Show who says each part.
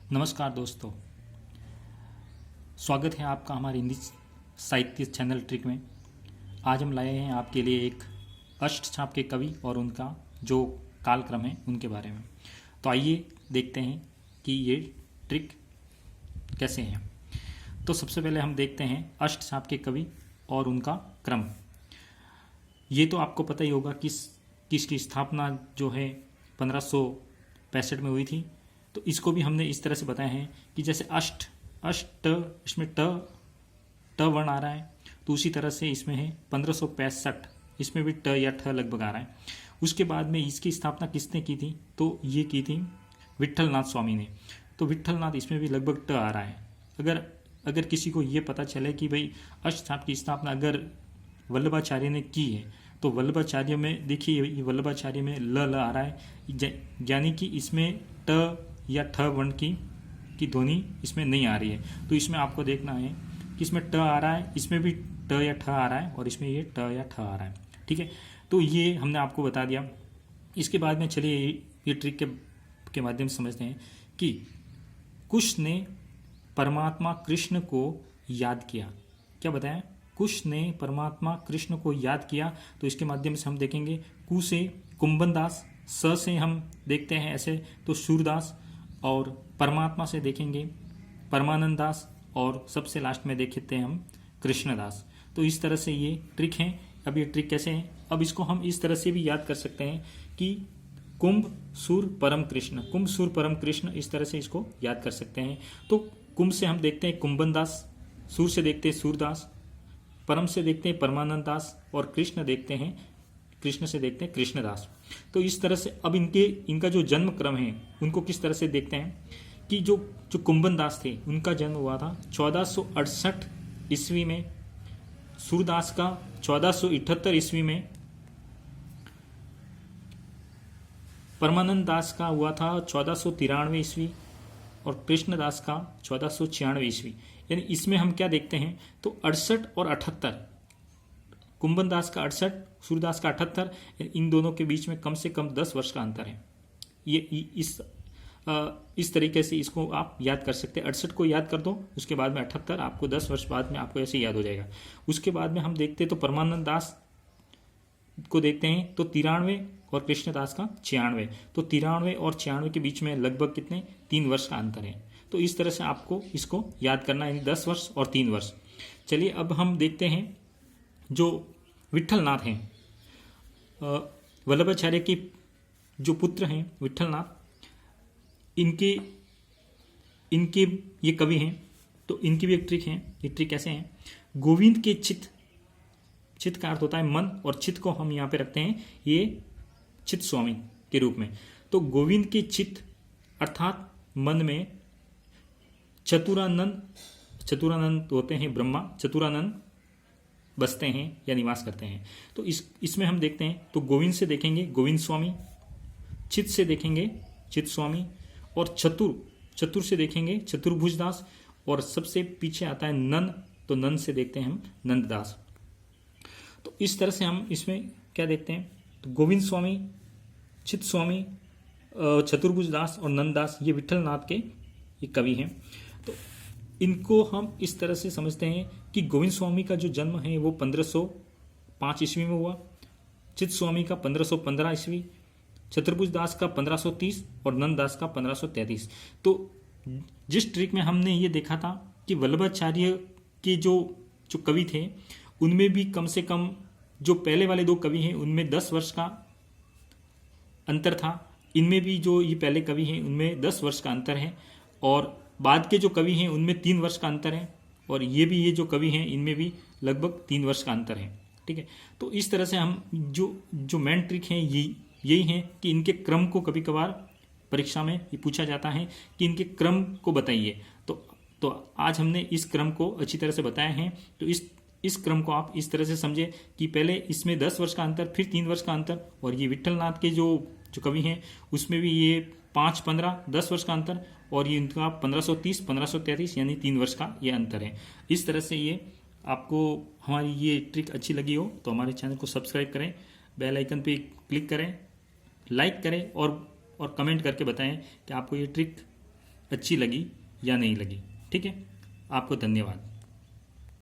Speaker 1: नमस्कार दोस्तों, स्वागत है आपका हमारे हिंदी साहित्य चैनल ट्रिक में। आज हम लाए हैं आपके लिए एक अष्टछाप के कवि और उनका जो कालक्रम है उनके बारे में। तो आइए देखते हैं कि ये ट्रिक कैसे हैं। तो सबसे पहले हम देखते हैं अष्टछाप के कवि और उनका क्रम। ये तो आपको पता ही होगा किसकी स्थापना जो है 1565 में हुई थी। तो इसको भी हमने इस तरह से बताया है कि जैसे अष्ट इसमें ट वर्ण आ रहा है, तो उसी तरह से इसमें है 1565, इसमें भी ट या ठ लगभग आ रहा है। उसके बाद में इसकी स्थापना किसने की थी? तो ये की थी विट्ठलनाथ स्वामी ने। तो विट्ठलनाथ इसमें भी लगभग ट आ रहा है। अगर किसी को ये पता चले कि भाई अष्टछाप की स्थापना अगर वल्लभाचार्य ने की है, तो वल्लभाचार्य में देखिए, वल्लभाचार्य में ल आ रहा है, यानी कि इसमें ट या ठ वर्ण की ध्वनि इसमें नहीं आ रही है। तो इसमें आपको देखना है कि इसमें ट आ रहा है, इसमें भी ट या ठ आ रहा है और इसमें ये ट या ठ आ रहा है। ठीक है, तो ये हमने आपको बता दिया। इसके बाद में चलिए ये ट्रिक के माध्यम से समझते हैं कि कुश ने परमात्मा कृष्ण को याद किया। क्या बताया? कुश ने परमात्मा कृष्ण को याद किया। तो इसके माध्यम से हम देखेंगे कु से कुंभन दास, स से हम देखते हैं ऐसे तो सूरदास, और परमात्मा से देखेंगे परमानंद दास, और सबसे लास्ट में देखते हैं हम कृष्णदास। तो इस तरह से ये ट्रिक है। अब ये ट्रिक कैसे है? अब इसको हम इस तरह से भी याद कर सकते हैं कि कुंभ सूर परम कृष्ण, कुंभ सूर परम कृष्ण, इस तरह से इसको याद कर सकते हैं। तो कुंभ से हम देखते हैं कुंभन दास, सूर से देखते हैं सूरदास, परम से देखते हैं परमानंद दास, और कृष्ण से देखते हैं कृष्णदास। तो इस तरह से अब इनका जो जन्म क्रम है उनको किस तरह से देखते हैं कि जो कुंभन दास थे उनका जन्म हुआ था 1468 ईस्वी में, सूरदास का 1478 ईस्वी में, परमानंद दास का हुआ था 1493 ईस्वी, और कृष्णदास का 1496 ईस्वी। यानी इसमें हम क्या देखते हैं? तो 68 और 78, कुंभन दास का 68, सूरदास का 78, इन दोनों के बीच में कम से कम 10 वर्ष का अंतर है। ये इस तरीके से इसको आप याद कर सकते हैं। 68 को याद कर दो, उसके बाद में 78, आपको 10 वर्ष बाद में आपको ऐसे याद हो जाएगा। उसके बाद में हम देखते हैं तो परमानंद दास को देखते हैं तो 93 और कृष्णदास का 96। तो 93 और 96 के बीच में लगभग कितने? 3 वर्ष का अंतर है। तो इस तरह से आपको इसको याद करना है, 10 वर्ष और 3 वर्ष। चलिए अब हम देखते हैं जो विट्ठलनाथ हैं, वल्लभाचार्य के जो पुत्र हैं विट्ठलनाथ, इनके ये कवि हैं। तो इनकी भी एक ट्रिक है। ये ट्रिक कैसे है? गोविंद के चित्त का अर्थ होता है मन, और चित्त को हम यहाँ पे रखते हैं ये चित्त स्वामी के रूप में। तो गोविंद के चित्त अर्थात मन में चतुरानंद होते हैं ब्रह्मा, चतुरानंद बसते हैं या निवास करते हैं। तो इसमें हम देखते हैं तो गोविंद से देखेंगे गोविंद स्वामी, चित्त से देखेंगे चित्त स्वामी, और चतुर से देखेंगे चतुर्भुज दास, और सबसे पीछे आता है नंद, तो नंद से देखते हैं हम नंददास। तो इस तरह से हम इसमें क्या देखते हैं? तो गोविंद स्वामी, चित्त स्वामी, चतुर्भुज दास और नंददास, ये विट्ठलनाथ के ये कवि हैं। तो इनको हम इस तरह से समझते हैं कि गोविंद स्वामी का जो जन्म है वो 1505 ईस्वी में हुआ, चित्त स्वामी का 1515 ईस्वी, चतुर्भुज दास का 1530 और नंददास का 1533। तो जिस ट्रिक में हमने ये देखा था कि वल्लभाचार्य के जो कवि थे उनमें भी कम से कम जो पहले वाले 2 कवि हैं उनमें 10 वर्ष का अंतर था, इनमें भी जो ये पहले कवि हैं उनमें 10 वर्ष का अंतर है, और बाद के जो कवि हैं उनमें 3 वर्ष का अंतर है, और ये जो कवि हैं इनमें भी लगभग 3 वर्ष का अंतर है। ठीक है, तो इस तरह से हम जो मेन ट्रिक है यही है कि इनके क्रम को कभी कभार परीक्षा में ये पूछा जाता है कि इनके क्रम को बताइए। तो आज हमने इस क्रम को अच्छी तरह से बताया है। तो इस क्रम को आप इस तरह से समझे कि पहले इसमें 10 वर्ष का अंतर, फिर 3 वर्ष का अंतर, और ये विट्ठलनाथ के जो कवि हैं उसमें भी ये 5, 15, 10 वर्ष का अंतर, और ये इनका 1530, 1533 यानी 3 वर्ष का ये अंतर है। इस तरह से ये आपको हमारी ये ट्रिक अच्छी लगी हो तो हमारे चैनल को सब्सक्राइब करें, बेल आइकन पे क्लिक करें, लाइक करें, और कमेंट करके बताएं कि आपको ये ट्रिक अच्छी लगी या नहीं लगी। ठीक है, आपको धन्यवाद।